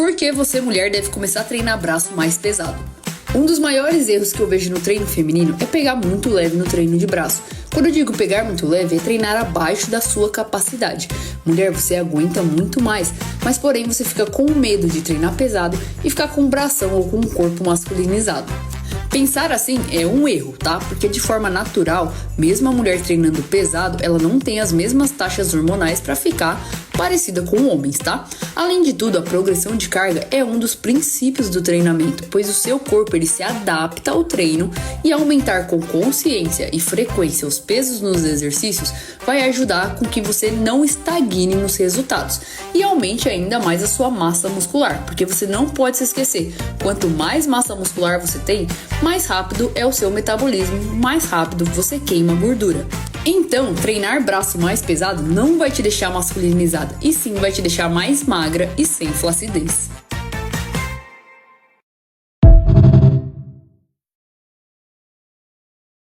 Por que você, mulher, deve começar a treinar braço mais pesado? Um dos maiores erros que eu vejo no treino feminino é pegar muito leve no treino de braço. Quando eu digo pegar muito leve, é treinar abaixo da sua capacidade. Mulher, você aguenta muito mais, mas porém você fica com medo de treinar pesado e ficar com um bração ou com um corpo masculinizado. Pensar assim é um erro, tá? Porque de forma natural, mesmo a mulher treinando pesado, ela não tem as mesmas taxas hormonais para ficar parecida com homens, tá? Além de tudo, a progressão de carga é um dos princípios do treinamento, pois o seu corpo ele se adapta ao treino e aumentar com consciência e frequência os pesos nos exercícios vai ajudar com que você não estagne nos resultados e aumente ainda mais a sua massa muscular, porque você não pode se esquecer, quanto mais massa muscular você tem, mais rápido é o seu metabolismo, mais rápido você queima gordura. Então, treinar braço mais pesado não vai te deixar masculinizada, e sim vai te deixar mais magra e sem flacidez.